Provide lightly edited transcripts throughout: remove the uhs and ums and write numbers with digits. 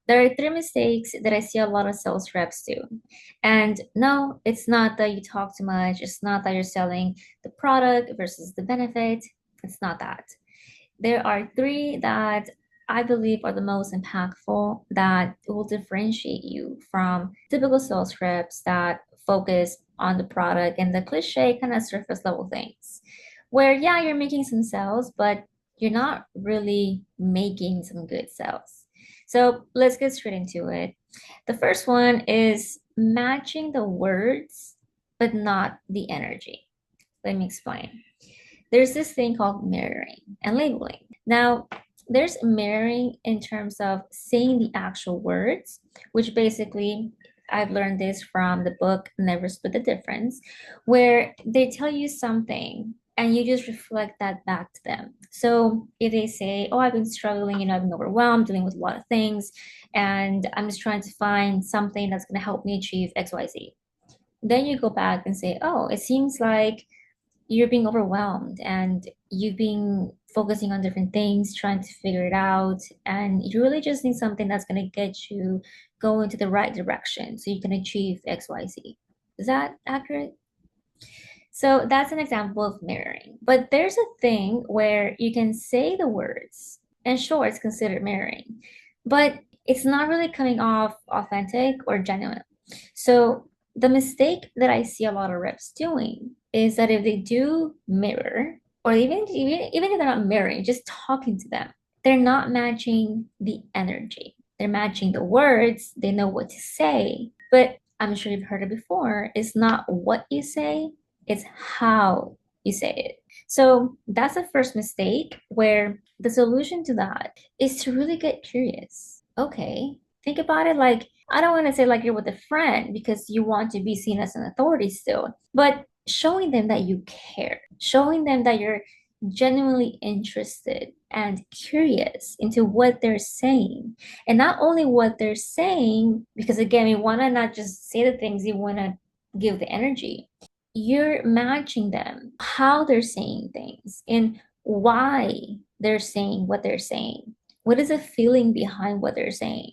There are three mistakes that I see a lot of sales reps do. And no, it's not that you talk too much. It's not that you're selling the product versus the benefit. It's not that. There are three that I believe are the most impactful that will differentiate you from typical sales reps that focus on the product and the cliche kind of surface level things. Where, yeah, you're making some sales, but you're not really making some good sales. So let's get straight into it. The first one is matching the words, but not the energy. Let me explain. There's this thing called mirroring and labeling. Now, there's mirroring in terms of saying the actual words, which basically I've learned this from the book Never Split the Difference, where they tell you something and you just reflect that back to them. So if they say, "Oh, I've been struggling, I've been overwhelmed, dealing with a lot of things, and I'm just trying to find something that's going to help me achieve XYZ." Then you go back and say, "Oh, it seems like you're being overwhelmed and you've been focusing on different things, trying to figure it out, and you really just need something that's going to get you go into the right direction so you can achieve XYZ." Is that accurate? So that's an example of mirroring. But there's a thing where you can say the words, and sure, it's considered mirroring, but it's not really coming off authentic or genuine. So the mistake that I see a lot of reps doing is that if they do mirror, or even if they're not mirroring, just talking to them, they're not matching the energy. They're matching the words, they know what to say, but I'm sure you've heard it before. It's not what you say, it's how you say it. So that's the first mistake where the solution to that is to really get curious. Okay, think about it like, I don't want to say like you're with a friend because you want to be seen as an authority still, but showing them that you care, showing them that you're genuinely interested and curious into what they're saying. And not only what they're saying, because again, we want to not just say the things, you want to give the energy. You're matching them, how they're saying things and why they're saying what they're saying. What is the feeling behind what they're saying?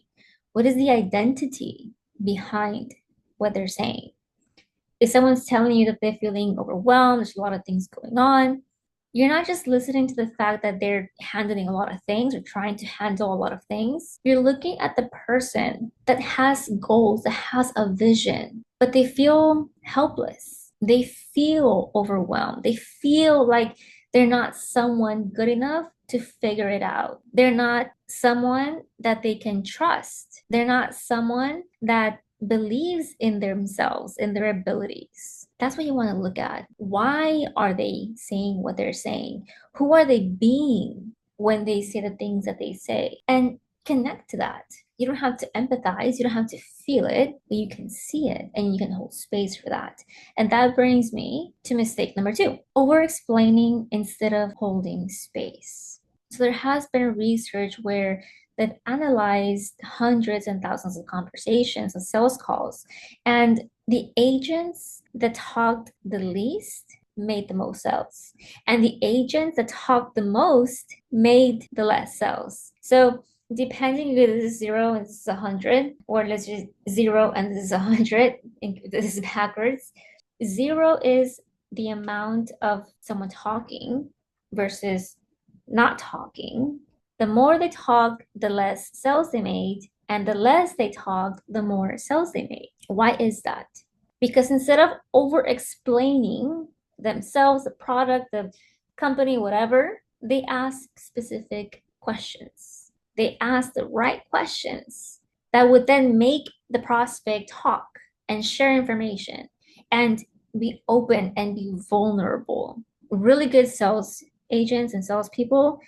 What is the identity behind what they're saying? If someone's telling you that they're feeling overwhelmed, there's a lot of things going on, you're not just listening to the fact that they're handling a lot of things or trying to handle a lot of things. You're looking at the person that has goals, that has a vision, but they feel helpless. They feel overwhelmed. They feel like they're not someone good enough to figure it out. They're not someone that they can trust. They're not someone that believes in themselves, in their abilities. That's what you want to look at. Why are they saying what they're saying? Who are they being when they say the things that they say? And connect to that. You don't have to empathize, you don't have to feel it, but you can see it and you can hold space for that. And that brings me to mistake number two, over explaining instead of holding space. So there has been research where that analyzed hundreds and thousands of conversations and sales calls. And the agents that talked the least made the most sales. And the agents that talked the most made the less sales. So depending if this is zero and this is 100, or let's just zero and this is 100, and this is backwards. Zero is the amount of someone talking versus not talking. The more they talked, the less sales they made, and the less they talked, the more sales they made. Why is that? Because instead of over explaining themselves, the product, the company, whatever, they ask specific questions. They ask the right questions that would then make the prospect talk and share information and be open and be vulnerable. Really good sales agents and salespeople,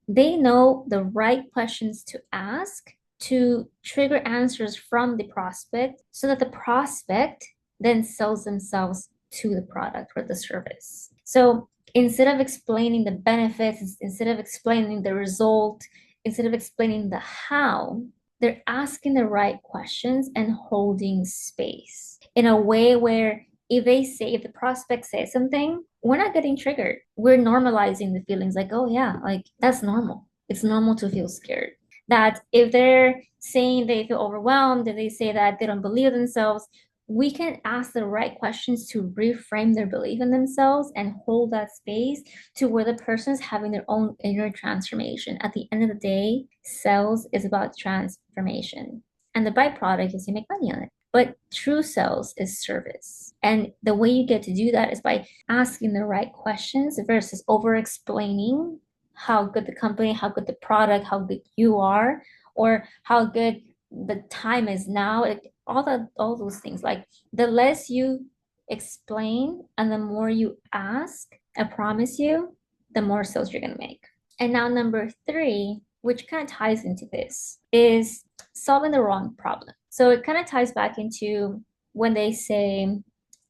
they know the right questions to ask to trigger answers from the prospect so that the prospect then sells themselves to the product or the service. So instead of explaining the benefits, instead of explaining the result, instead of explaining the how, they're asking the right questions and holding space in a way where if the prospect says something, we're not getting triggered. We're normalizing the feelings like, oh yeah, like that's normal. It's normal to feel scared. That if they're saying they feel overwhelmed, if they say that they don't believe themselves, we can ask the right questions to reframe their belief in themselves and hold that space to where the person is having their own inner transformation. At the end of the day, sales is about transformation. And the byproduct is you make money on it. But true sales is service. And the way you get to do that is by asking the right questions versus over explaining how good the company, how good the product, how good you are, or how good the time is now. All those things. Like the less you explain and the more you ask, I promise you, the more sales you're gonna make. And now number three, which kind of ties into this, is solving the wrong problem. So it kind of ties back into when they say,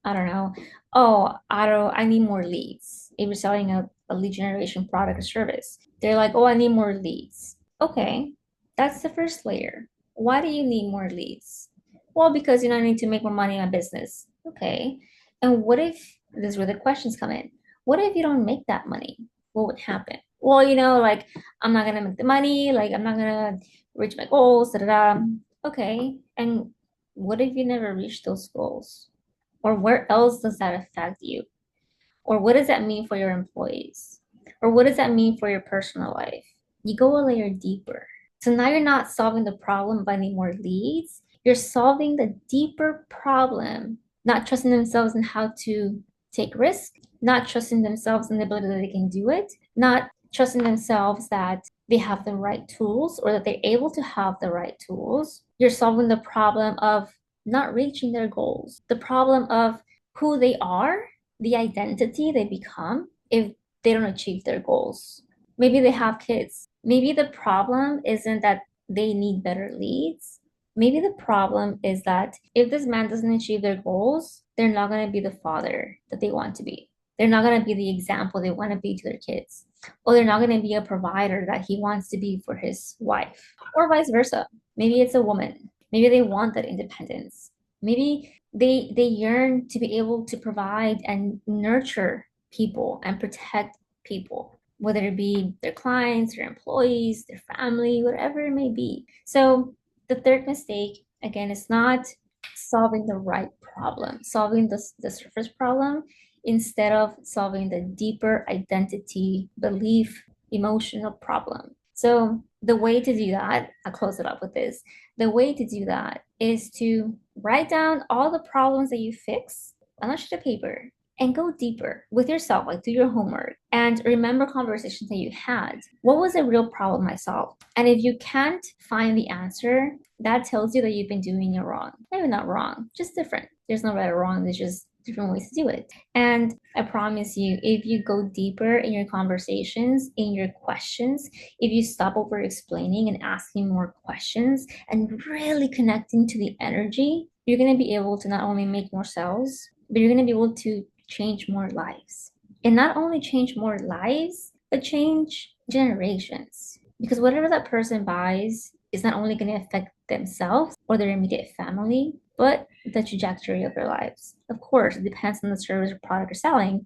I don't know, oh, I need more leads. If you're selling a lead generation product or service, they're like, oh, I need more leads. Okay, that's the first layer. Why do you need more leads? Well, because I need to make more money on business. Okay. And what if this is where the questions come in? What if you don't make that money? What would happen? Well, like I'm not gonna make the money, like I'm not gonna reach my goals, da da da. Okay. And what if you never reach those goals? Or where else does that affect you? Or what does that mean for your employees? Or what does that mean for your personal life? You go a layer deeper. So now you're not solving the problem by any more leads. You're solving the deeper problem, not trusting themselves in how to take risk, not trusting themselves in the ability that they can do it, not trusting themselves that they have the right tools or that they're able to have the right tools. You're solving the problem of not reaching their goals, the problem of who they are, the identity they become if they don't achieve their goals. Maybe they have kids. Maybe the problem isn't that they need better leads. Maybe the problem is that if this man doesn't achieve their goals, they're not going to be the father that they want to be. They're not going to be the example they want to be to their kids. Or they're not going to be a provider that he wants to be for his wife. Or vice versa. Maybe it's a woman. Maybe they want that independence. Maybe they yearn to be able to provide and nurture people and protect people, whether it be their clients, their employees, their family, whatever it may be. So the third mistake, again, is not solving the right problem, solving the surface problem instead of solving the deeper identity, belief, emotional problem. So the way to do that, I'll close it up with this. The way to do that is to write down all the problems that you fix on a sheet of paper and go deeper with yourself, like do your homework and remember conversations that you had. What was a real problem I solved? And if you can't find the answer, that tells you that you've been doing it wrong. Maybe not wrong, just different. There's no right or wrong, there's just different ways to do it. And I promise you, if you go deeper in your conversations, in your questions, if you stop over explaining and asking more questions and really connecting to the energy, you're going to be able to not only make more sales, but you're going to be able to change more lives. And not only change more lives, but change generations. Because whatever that person buys is not only going to affect themselves or their immediate family, but the trajectory of their lives. Of course, it depends on the service or product you're selling.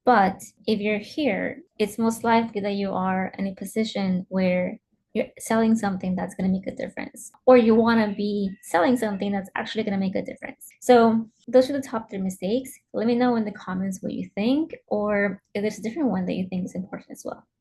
But if you're here, it's most likely that you are in a position where you're selling something that's going to make a difference, or you want to be selling something that's actually going to make a difference. So, those are the top three mistakes. Let me know in the comments what you think, or if there's a different one that you think is important as well.